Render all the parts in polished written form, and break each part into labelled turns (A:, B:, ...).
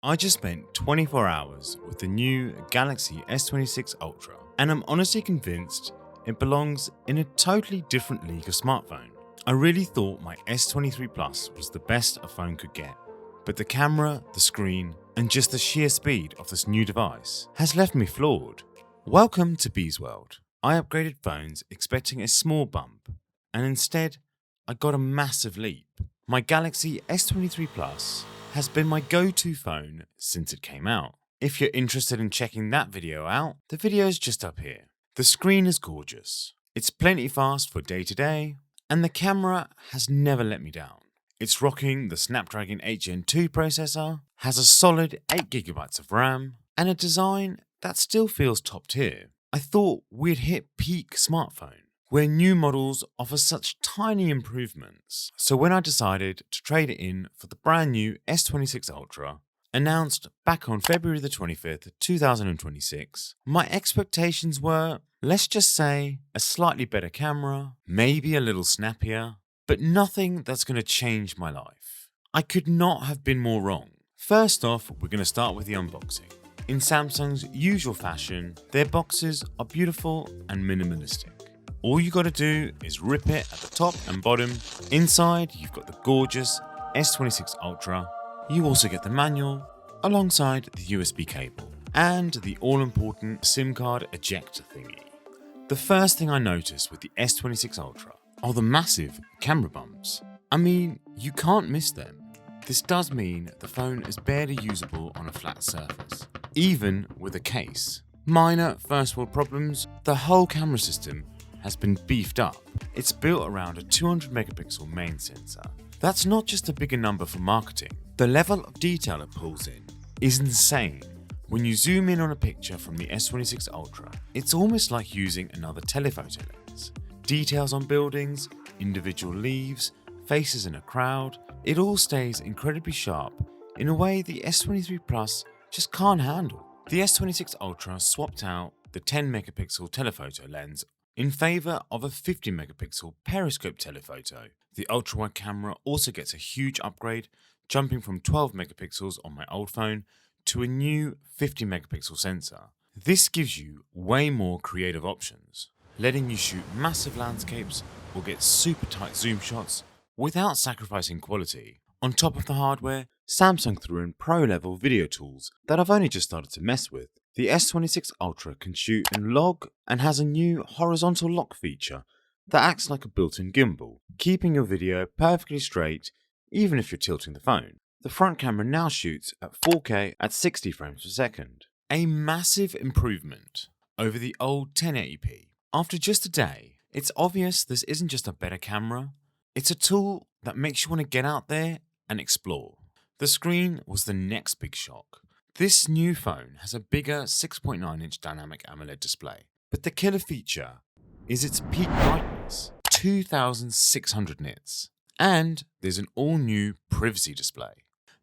A: I just spent 24 hours with the new Galaxy S26 Ultra, and I'm honestly convinced it belongs in a totally different league of smartphone. I really thought my S23 Plus was the best a phone could get, but the camera, the screen, and just the sheer speed of this new device has left me floored. Welcome to BeezWorld. I upgraded phones expecting a small bump, and instead, I got a massive leap. My Galaxy S23 Plus has been my go-to phone since it came out. If you're interested in checking that video out, the video is just up here. The screen is gorgeous, it's plenty fast for day-to-day, and the camera has never let me down. It's rocking the Snapdragon 8 Gen 2 processor, has a solid 8GB of RAM, and a design that still feels top tier. I thought we'd hit peak smartphone, where new models offer such tiny improvements. So when I decided to trade it in for the brand new S26 Ultra, announced back on February the 25th, 2026, my expectations were, let's just say, a slightly better camera, maybe a little snappier, but nothing that's going to change my life. I could not have been more wrong. First off, we're going to start with the unboxing. In Samsung's usual fashion, their boxes are beautiful and minimalistic. All you gotta do is rip it at the top and bottom. Inside, you've got the gorgeous S26 Ultra. You also get the manual, alongside the USB cable, and the all-important SIM card ejector thingy. The first thing I noticed with the S26 Ultra are the massive camera bumps. I mean, you can't miss them. This does mean the phone is barely usable on a flat surface, even with a case. Minor first world problems, the whole camera system has been beefed up. It's built around a 200 megapixel main sensor. That's not just a bigger number for marketing. The level of detail it pulls in is insane. When you zoom in on a picture from the S26 Ultra, it's almost like using another telephoto lens. Details on buildings, individual leaves, faces in a crowd, it all stays incredibly sharp in a way the S23 Plus just can't handle. The S26 Ultra swapped out the 10 megapixel telephoto lens in favour of a 50 megapixel periscope telephoto. The ultra-wide camera also gets a huge upgrade, jumping from 12 megapixels on my old phone to a new 50 megapixel sensor. This gives you way more creative options, letting you shoot massive landscapes or get super tight zoom shots without sacrificing quality. On top of the hardware, Samsung threw in pro-level video tools that I've only just started to mess with. The S26 Ultra can shoot in log and has a new horizontal lock feature that acts like a built-in gimbal, keeping your video perfectly straight even if you're tilting the phone. The front camera now shoots at 4K at 60 frames per second, a massive improvement over the old 1080p. After just a day, it's obvious this isn't just a better camera, it's a tool that makes you want to get out there and explore. The screen was the next big shock. This new phone has a bigger 6.9-inch dynamic AMOLED display, but the killer feature is its peak brightness, 2600 nits, and there's an all-new privacy display.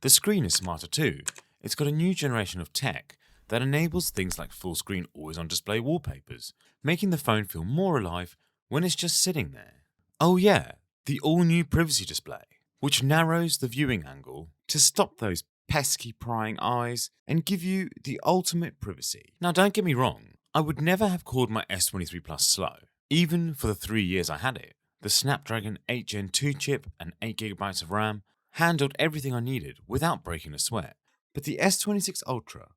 A: The screen is smarter too. It's got a new generation of tech that enables things like full-screen always-on-display wallpapers, making the phone feel more alive when it's just sitting there. Oh yeah, the all-new privacy display, which narrows the viewing angle to stop those pesky prying eyes and give you the ultimate privacy. Now don't get me wrong, I would never have called my S23 Plus slow, even for the 3 years I had it. The Snapdragon 8 Gen 2 chip and 8GB of RAM handled everything I needed without breaking a sweat. But the S26 Ultra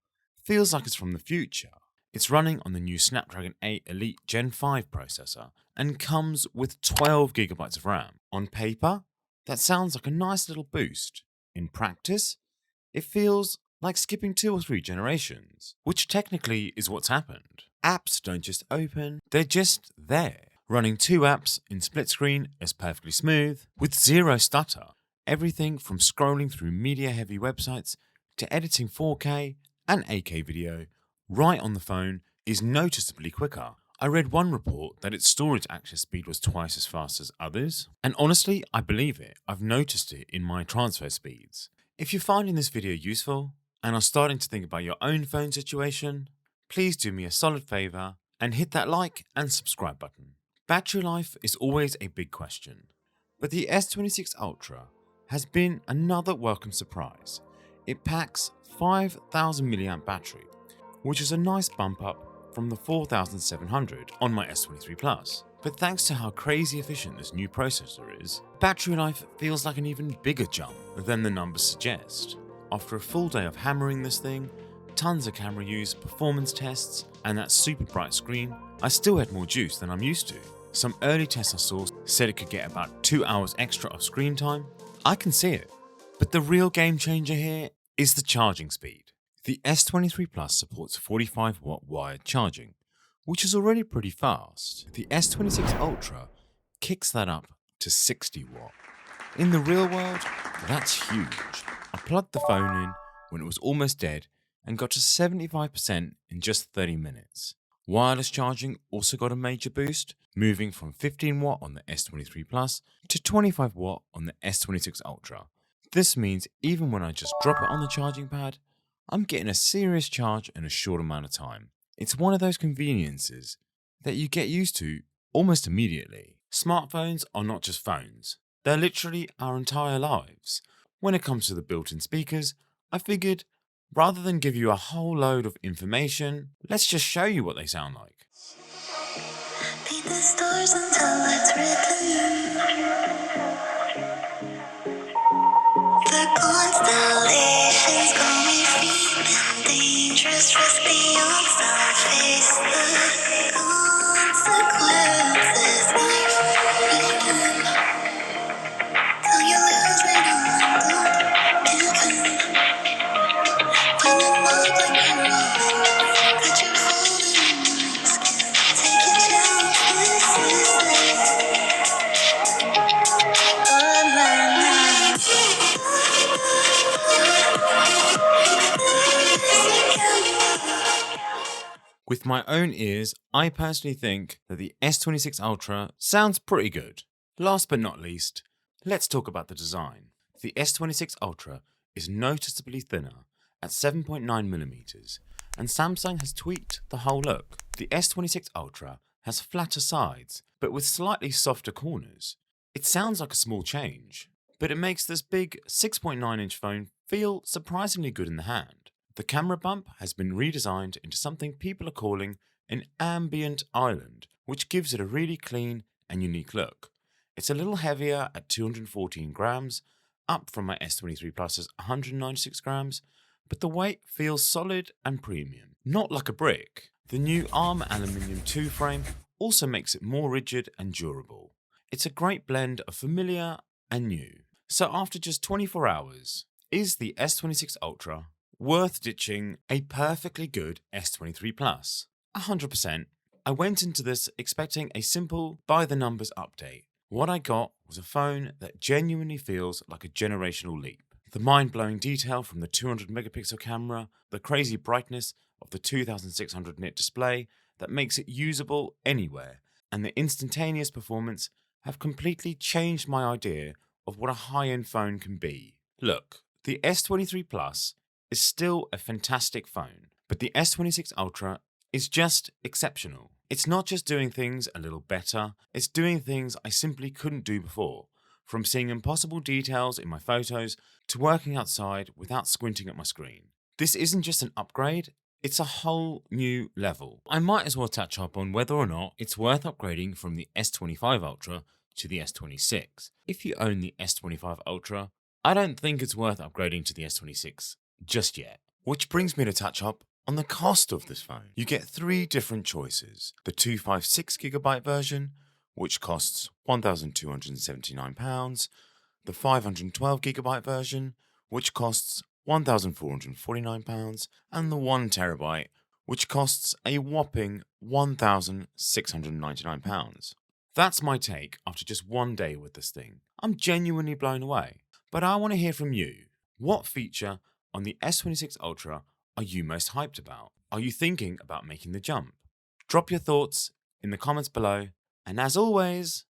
A: feels like it's from the future. It's running on the new Snapdragon 8 Elite Gen 5 processor and comes with 12GB of RAM. On paper, that sounds like a nice little boost. In practice, it feels like skipping 2 or 3 generations, which technically is what's happened. Apps don't just open, they're just there. Running 2 apps in split screen is perfectly smooth, with zero stutter. Everything from scrolling through media-heavy websites to editing 4K and 8K video right on the phone is noticeably quicker. I read one report that its storage access speed was twice as fast as others, and honestly, I believe it. I've noticed it in my transfer speeds. If you're finding this video useful and are starting to think about your own phone situation, please do me a solid favour and hit that like and subscribe button. Battery life is always a big question, but the S26 Ultra has been another welcome surprise. It packs 5000 mAh battery, which is a nice bump up from the 4700 on my S23 Plus. But thanks to how crazy efficient this new processor is, battery life feels like an even bigger jump than the numbers suggest. After a full day of hammering this thing, tons of camera use, performance tests, and that super bright screen, I still had more juice than I'm used to. Some early tests I saw said it could get about 2 hours extra of screen time. I can see it. But the real game changer here is the charging speed. The S23 Plus supports 45 watt wired charging, which is already pretty fast. The S26 Ultra kicks that up to 60 watt. In the real world, that's huge. I plugged the phone in when it was almost dead and got to 75% in just 30 minutes. Wireless charging also got a major boost, moving from 15 watt on the S23 Plus to 25 watt on the S26 Ultra. This means even when I just drop it on the charging pad, I'm getting a serious charge in a short amount of time. It's one of those conveniences that you get used to almost immediately. Smartphones are not just phones, they're literally our entire lives. When it comes to the built-in speakers, I figured rather than give you a whole load of information, let's just show you what they sound like.
B: Paint the stars until it's written. The constellations call me feeling dangerous, risky on some face the consequences. Life written. Till you lose it all and don't give in. When I'm up like a rolling, got you folded in my skin. Taking chances, on my mind.
A: With my own ears, I personally think that the S26 Ultra sounds pretty good. Last but not least, let's talk about the design. The S26 Ultra is noticeably thinner at 7.9mm, and Samsung has tweaked the whole look. The S26 Ultra has flatter sides, but with slightly softer corners. It sounds like a small change, but it makes this big 6.9-inch phone feel surprisingly good in the hand. The camera bump has been redesigned into something people are calling an ambient island, which gives it a really clean and unique look. It's a little heavier at 214 grams, up from my S23 Plus's 196 grams, but the weight feels solid and premium, not like a brick. The new ARM aluminium 2 frame also makes it more rigid and durable. It's a great blend of familiar and new. So after just 24 hours, is the S26 Ultra worth ditching a perfectly good S23 Plus? 100%. I went into this expecting a simple by-the-numbers update. What I got was a phone that genuinely feels like a generational leap. The mind-blowing detail from the 200 megapixel camera, the crazy brightness of the 2600 nit display that makes it usable anywhere, and the instantaneous performance have completely changed my idea of what a high-end phone can be. Look, the S23 Plus is still a fantastic phone, but the S26 Ultra is just exceptional. It's not just doing things a little better, it's doing things I simply couldn't do before, from seeing impossible details in my photos to working outside without squinting at my screen. This isn't just an upgrade, it's a whole new level. I might as well touch up on whether or not it's worth upgrading from the S25 Ultra to the S26. If you own the S25 Ultra, I don't think it's worth upgrading to the S26 just yet. Which brings me to touch up on the cost of this phone. You get 3 different choices. The 256GB version, which costs £1,279, the 512GB version, which costs £1,449, and the 1TB, which costs a whopping £1,699. That's my take after just one day with this thing. I'm genuinely blown away. But I want to hear from you. What feature on the S26 Ultra are you most hyped about? Are you thinking about making the jump? Drop your thoughts in the comments below, and as always,